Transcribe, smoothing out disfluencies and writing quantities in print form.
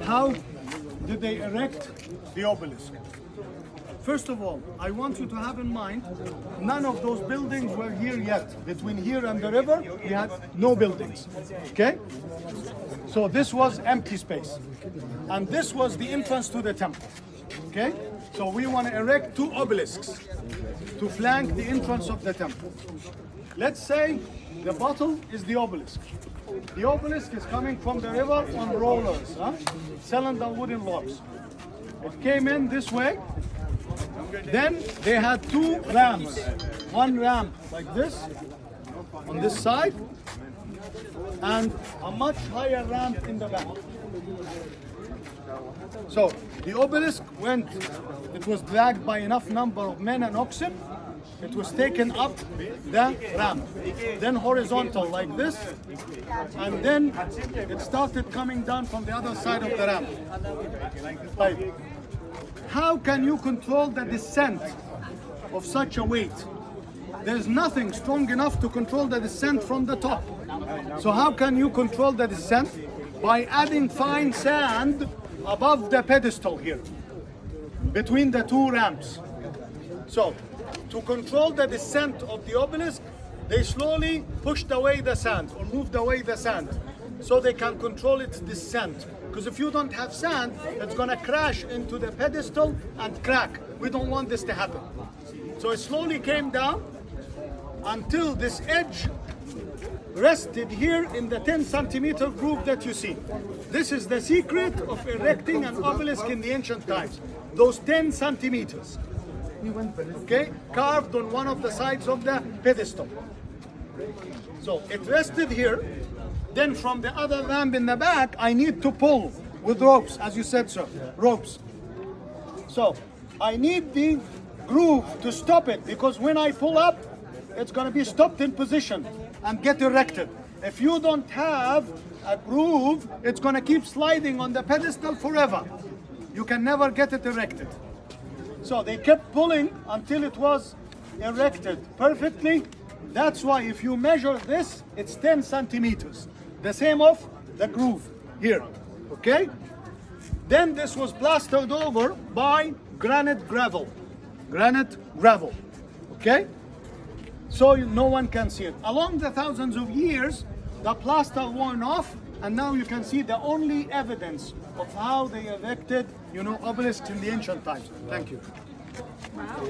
How did they erect the obelisk? First of all, I want you to have in mind, none of those buildings were here yet. Between here and the river, we had no buildings, okay? So this was empty space. And this was the entrance to the temple, okay? So we want to erect two obelisks to flank the entrance of the temple. Let's say the bottle is the obelisk. The obelisk is coming from the river on rollers, cylinder wooden logs. It came in this way. Then they had two ramps. One ramp like this on this side and a much higher ramp in the back. So the obelisk went, it was dragged by enough number of men and oxen. It was taken up the ramp, then horizontal like this, and then it started coming down from the other side of the ramp. Right. How can you control the descent of such a weight? There's nothing strong enough to control the descent from the top. So how can you control the descent? By adding fine sand above the pedestal here, between the two ramps. So, to control the descent of the obelisk, they slowly pushed away the sand or moved away the sand so they can control its descent. Because if you don't have sand, it's going to crash into the pedestal and crack. We don't want this to happen. So it slowly came down until this edge rested here in the 10-centimeter groove that you see. This is the secret of erecting an obelisk in the ancient times. Those 10 centimeters. Okay, carved on one of the sides of the pedestal. So it rested here. Then from the other ramp in the back, I need to pull with ropes, as you said, sir, ropes. So I need the groove to stop it, because when I pull up, it's going to be stopped in position and get erected. If you don't have a groove, it's going to keep sliding on the pedestal forever. You can never get it erected. So they kept pulling until it was erected perfectly. That's why if you measure this, it's 10 centimeters. The same of the groove here, okay? Then this was plastered over by granite gravel, okay? So no one can see it. Along the thousands of years, the plaster worn off, and now you can see the only evidence of how they erected, obelisks in the ancient times. Thank you. Wow.